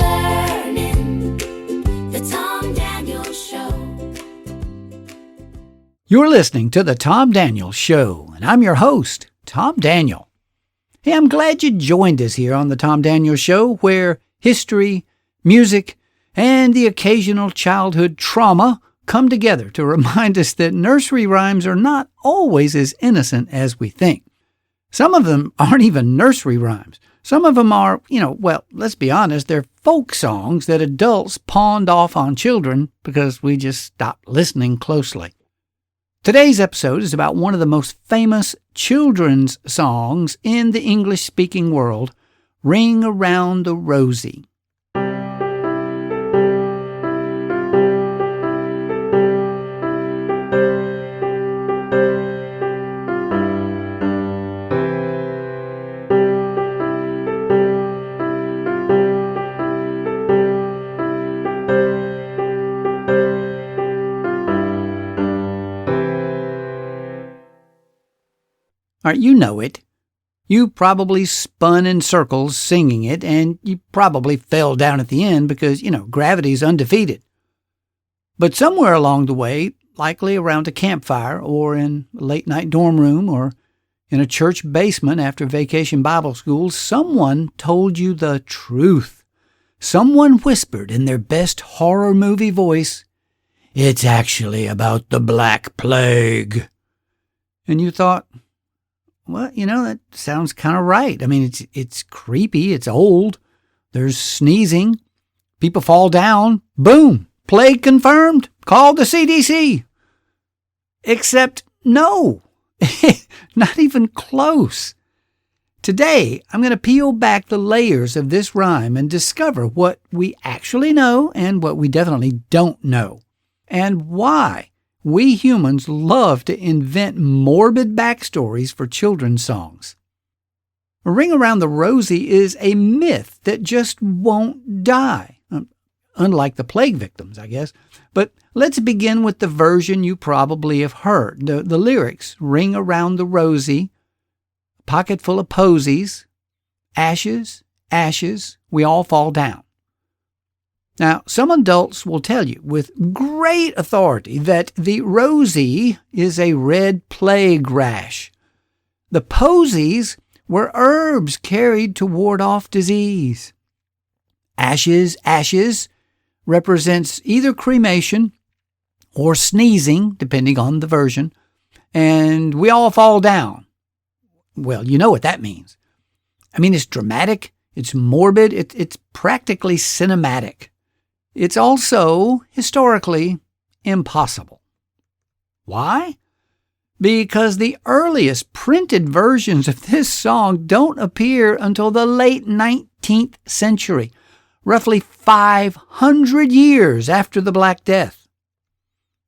learning. The Tom Daniels Show. You're listening to The Tom Daniels Show, and I'm your host, Tom Daniel. Hey, I'm glad you joined us here on The Tom Daniels Show, where history, music, and the occasional childhood trauma come together to remind us that nursery rhymes are not always as innocent as we think. Some of them aren't even nursery rhymes. Some of them are, well, let's be honest, they're folk songs that adults pawned off on children because we just stopped listening closely. Today's episode is about one of the most famous children's songs in the English-speaking world, Ring Around the Rosie. All right, you know it. You probably spun in circles singing it, and you probably fell down at the end because, gravity's undefeated. But somewhere along the way, likely around a campfire or in a late-night dorm room or in a church basement after vacation Bible school, someone told you the truth. Someone whispered in their best horror movie voice, "It's actually about the Black Plague." And you thought, well, that sounds kind of right. I mean, it's creepy. It's old. There's sneezing. People fall down. Boom. Plague confirmed. Call the CDC. Except, no. Not even close. Today, I'm going to peel back the layers of this rhyme and discover what we actually know and what we definitely don't know, and why we humans love to invent morbid backstories for children's songs. Ring Around the Rosie is a myth that just won't die, unlike the plague victims, I guess. But let's begin with the version you probably have heard. The lyrics, ring around the Rosie, pocket full of posies, ashes, ashes, we all fall down. Now, some adults will tell you with great authority that the Rosie is a red plague rash. The posies were herbs carried to ward off disease. Ashes, ashes represents either cremation or sneezing, depending on the version, and we all fall down. Well, you know what that means. I mean, it's dramatic, it's morbid, it's practically cinematic. It's also, historically, impossible. Why? Because the earliest printed versions of this song don't appear until the late 19th century, roughly 500 years after the Black Death.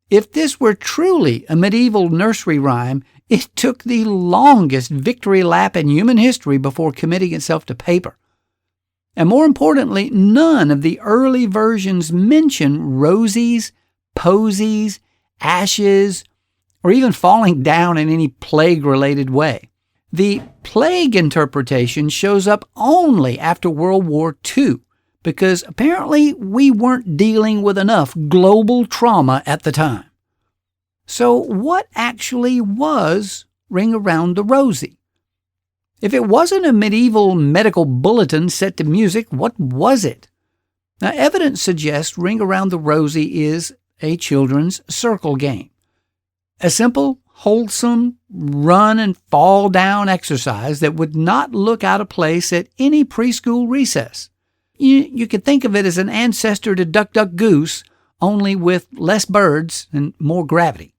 If this were truly a medieval nursery rhyme, it took the longest victory lap in human history before committing itself to paper. And more importantly, none of the early versions mention rosies, posies, ashes, or even falling down in any plague-related way. The plague interpretation shows up only after World War II, because apparently we weren't dealing with enough global trauma at the time. So what actually was Ring Around the Rosie? If it wasn't a medieval medical bulletin set to music, what was it? Now, evidence suggests Ring Around the Rosie is a children's circle game. A simple, wholesome, run and fall down exercise that would not look out of place at any preschool recess. You could think of it as an ancestor to Duck, Duck, Goose, only with less birds and more gravity.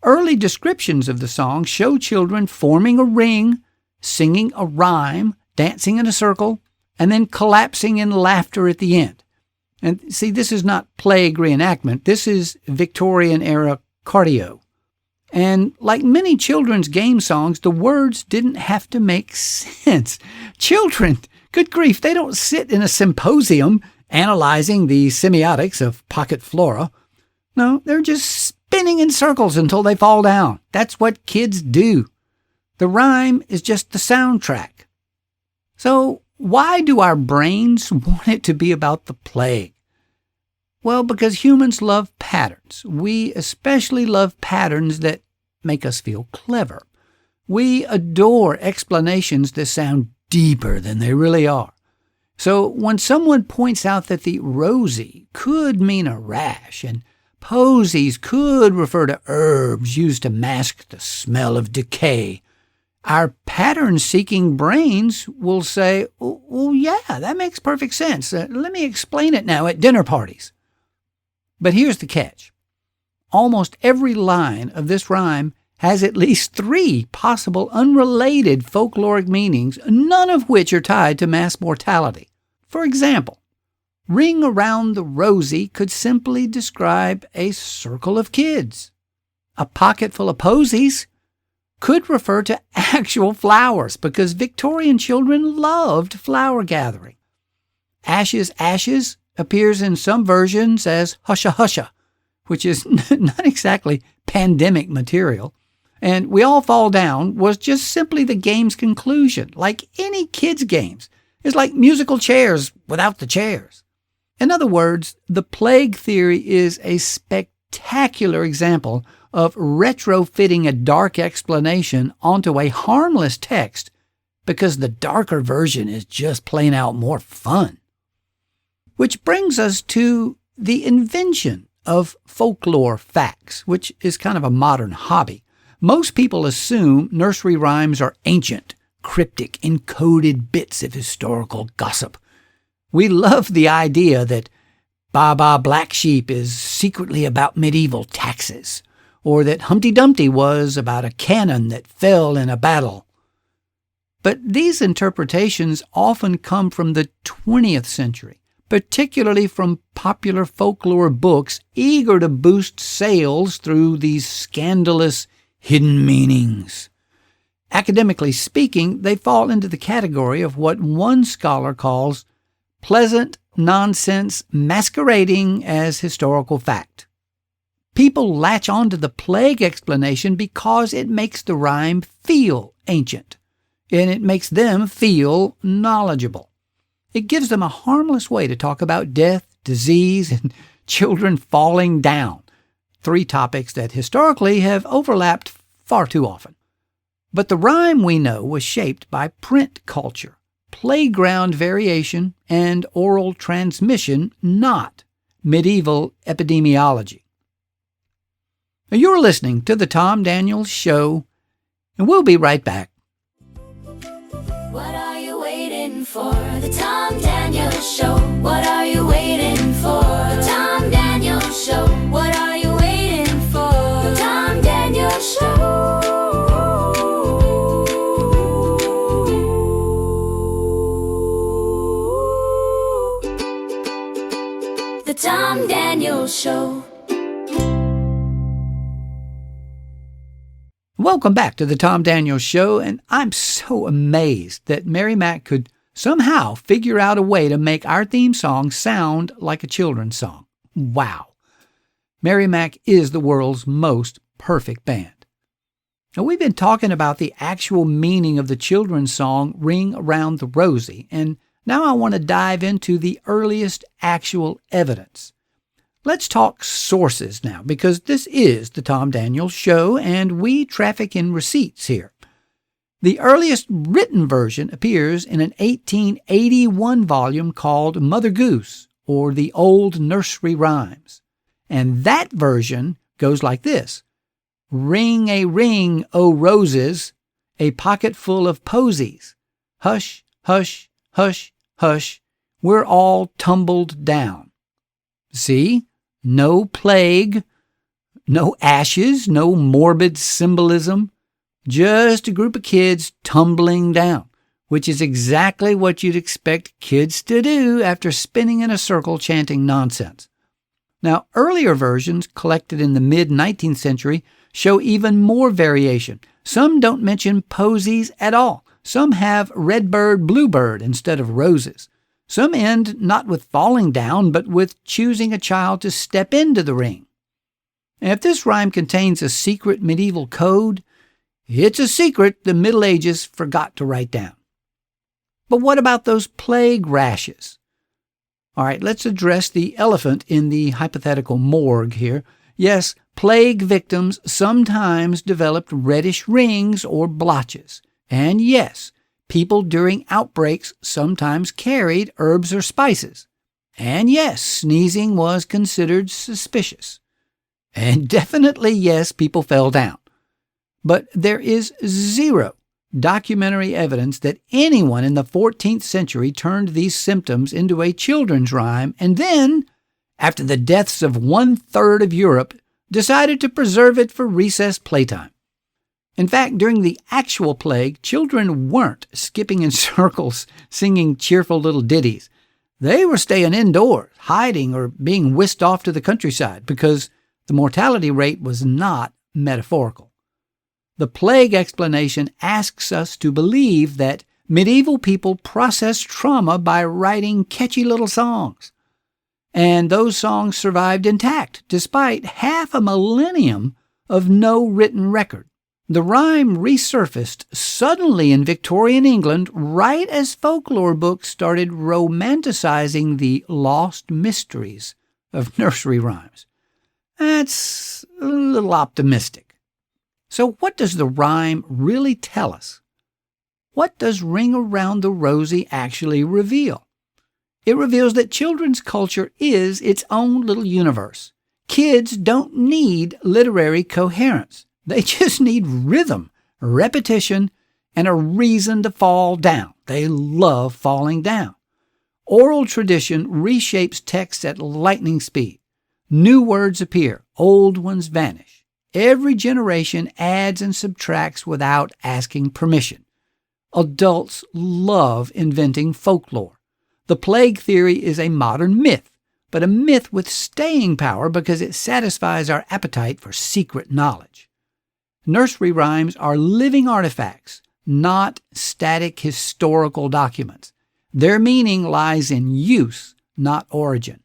Early descriptions of the song show children forming a ring, singing a rhyme, dancing in a circle, and then collapsing in laughter at the end. And see, this is not plague reenactment. This is Victorian-era cardio. And like many children's game songs, the words didn't have to make sense. Children, good grief, they don't sit in a symposium analyzing the semiotics of pocket flora. No, they're just spinning in circles until they fall down. That's what kids do. The rhyme is just the soundtrack. So why do our brains want it to be about the plague? Well, because humans love patterns. We especially love patterns that make us feel clever. We adore explanations that sound deeper than they really are. So when someone points out that the Rosie could mean a rash and posies could refer to herbs used to mask the smell of decay, our pattern-seeking brains will say, "Oh, yeah, that makes perfect sense. Let me explain it now at dinner parties." But here's the catch. Almost every line of this rhyme has at least 3 possible unrelated folkloric meanings, none of which are tied to mass mortality. For example, ring around the Rosie could simply describe a circle of kids. A pocketful of posies could refer to actual flowers because Victorian children loved flower gathering. Ashes, ashes appears in some versions as husha husha, which is not exactly pandemic material. And We All Fall Down was just simply the game's conclusion, like any kids' games. It's like musical chairs without the chairs. In other words, the plague theory is a spectacular example of retrofitting a dark explanation onto a harmless text because the darker version is just plain out more fun. Which brings us to the invention of folklore facts, which is kind of a modern hobby. Most people assume nursery rhymes are ancient, cryptic, encoded bits of historical gossip. We love the idea that Baa Black Sheep is secretly about medieval taxes, or that Humpty Dumpty was about a cannon that fell in a battle. But these interpretations often come from the 20th century, particularly from popular folklore books eager to boost sales through these scandalous hidden meanings. Academically speaking, they fall into the category of what one scholar calls pleasant nonsense masquerading as historical fact. People latch onto the plague explanation because it makes the rhyme feel ancient, and it makes them feel knowledgeable. It gives them a harmless way to talk about death, disease, and children falling down, 3 topics that historically have overlapped far too often. But the rhyme, we know, was shaped by print culture, playground variation, and oral transmission, not medieval epidemiology. Now, you're listening to The Tom Daniels Show, and we'll be right back. What are you waiting for? The Tom Daniels Show. What are you waiting for? The Tom Daniels Show. What are you waiting for? The Tom Daniels Show. The Tom Daniels Show. Welcome back to the Tom Daniels Show, and I'm so amazed that Mary Mac could somehow figure out a way to make our theme song sound like a children's song. Wow. Mary Mac is the world's most perfect band. Now, we've been talking about the actual meaning of the children's song Ring Around the Rosie, and now I want to dive into the earliest actual evidence. Let's talk sources now, because this is the Tom Daniels Show, and we traffic in receipts here. The earliest written version appears in an 1881 volume called Mother Goose, or the Old Nursery Rhymes. And that version goes like this. Ring a ring, O roses, a pocket full of posies. Hush, hush, hush, hush, we're all tumbled down. See? No plague, no ashes, no morbid symbolism, just a group of kids tumbling down, which is exactly what you'd expect kids to do after spinning in a circle chanting nonsense. Now, earlier versions collected in the mid-19th century show even more variation. Some don't mention posies at all. Some have redbird, bluebird instead of roses. Some end not with falling down, but with choosing a child to step into the ring. And if this rhyme contains a secret medieval code, it's a secret the Middle Ages forgot to write down. But what about those plague rashes? All right, let's address the elephant in the hypothetical morgue here. Yes, plague victims sometimes developed reddish rings or blotches. And yes, people during outbreaks sometimes carried herbs or spices. And yes, sneezing was considered suspicious. And definitely, yes, people fell down. But there is zero documentary evidence that anyone in the 14th century turned these symptoms into a children's rhyme and then, after the deaths of 1/3 of Europe, decided to preserve it for recess playtime. In fact, during the actual plague, children weren't skipping in circles singing cheerful little ditties. They were staying indoors, hiding, or being whisked off to the countryside because the mortality rate was not metaphorical. The plague explanation asks us to believe that medieval people processed trauma by writing catchy little songs. And those songs survived intact, despite half a millennium of no written record. The rhyme resurfaced suddenly in Victorian England right as folklore books started romanticizing the lost mysteries of nursery rhymes. That's a little optimistic. So what does the rhyme really tell us? What does Ring Around the Rosie actually reveal? It reveals that children's culture is its own little universe. Kids don't need literary coherence. They just need rhythm, repetition, and a reason to fall down. They love falling down. Oral tradition reshapes text at lightning speed. New words appear, old ones vanish. Every generation adds and subtracts without asking permission. Adults love inventing folklore. The plague theory is a modern myth, but a myth with staying power because it satisfies our appetite for secret knowledge. Nursery rhymes are living artifacts, not static historical documents. Their meaning lies in use, not origin.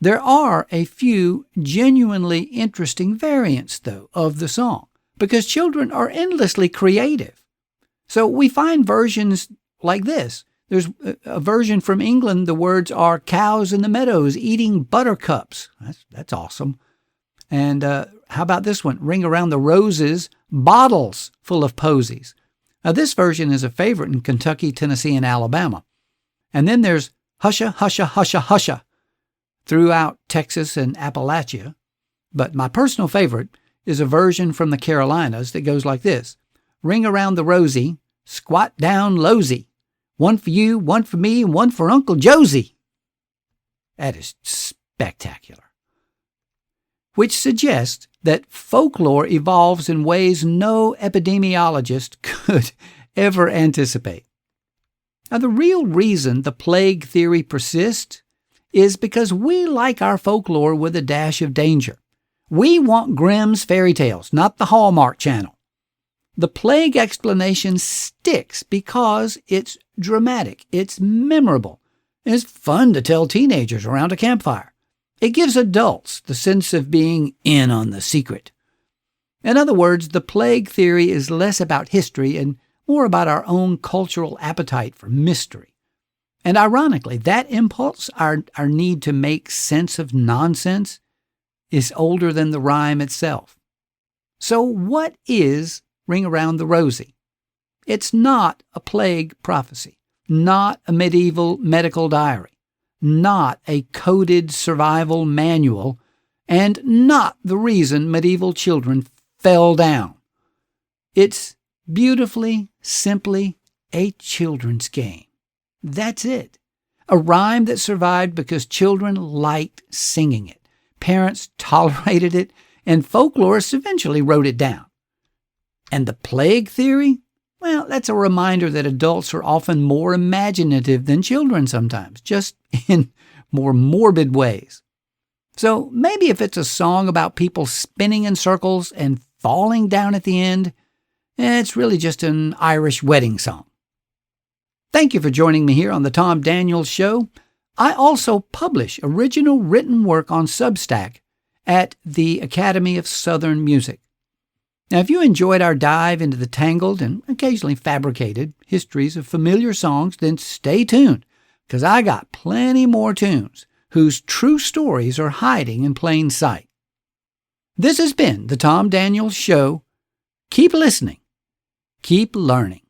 There are a few genuinely interesting variants, though, of the song, because children are endlessly creative. So we find versions like this. There's a version from England, the words are cows in the meadows eating buttercups. That's awesome. And how about this one? Ring around the roses, bottles full of posies. Now this version is a favorite in Kentucky, Tennessee, and Alabama. And then there's husha, husha, husha, husha throughout Texas and Appalachia. But my personal favorite is a version from the Carolinas that goes like this. Ring around the Rosie, squat down lowsy. One for you, one for me, and one for Uncle Josie. That is spectacular. Which suggests that folklore evolves in ways no epidemiologist could ever anticipate. Now, the real reason the plague theory persists is because we like our folklore with a dash of danger. We want Grimm's fairy tales, not the Hallmark Channel. The plague explanation sticks because it's dramatic, it's memorable, and it's fun to tell teenagers around a campfire. It gives adults the sense of being in on the secret. In other words, the plague theory is less about history and more about our own cultural appetite for mystery. And ironically, that impulse, our need to make sense of nonsense, is older than the rhyme itself. So what is Ring Around the Rosie? It's not a plague prophecy, not a medieval medical diary, not a coded survival manual, and not the reason medieval children fell down. It's beautifully, simply a children's game. That's it. A rhyme that survived because children liked singing it. Parents tolerated it, and folklorists eventually wrote it down. And the plague theory? Well, that's a reminder that adults are often more imaginative than children sometimes, just in more morbid ways. So maybe if it's a song about people spinning in circles and falling down at the end, it's really just an Irish wedding song. Thank you for joining me here on the Tom Daniels Show. I also publish original written work on Substack at the Academy of Southern Music. Now, if you enjoyed our dive into the tangled and occasionally fabricated histories of familiar songs, then stay tuned, because I got plenty more tunes whose true stories are hiding in plain sight. This has been the Tom Daniels Show. Keep listening. Keep learning.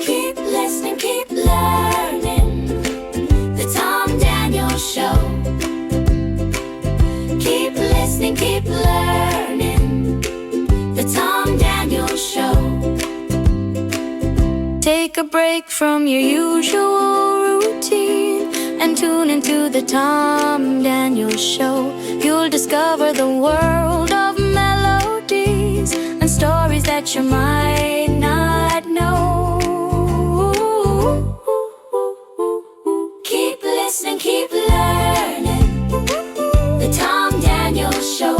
Keep listening, keep learning. The Tom Daniels Show. Keep listening, keep learning. The Tom Daniels Show. Take a break from your usual routine and tune into the Tom Daniels Show. You'll discover the world of melodies and stories that you might not know. Keep listening, keep learning. The Tom Daniels Show.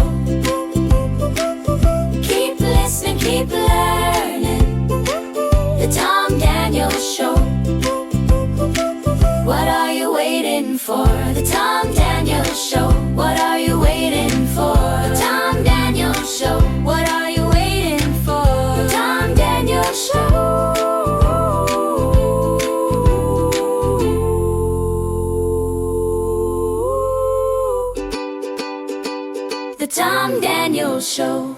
Keep listening, keep learning. The Tom Daniels Show. What are you waiting for? The Tom Daniels Show. What are you waiting for? The Tom Daniels Show. What are you waiting for? The Tom Daniels Show. The Tom Daniels Show.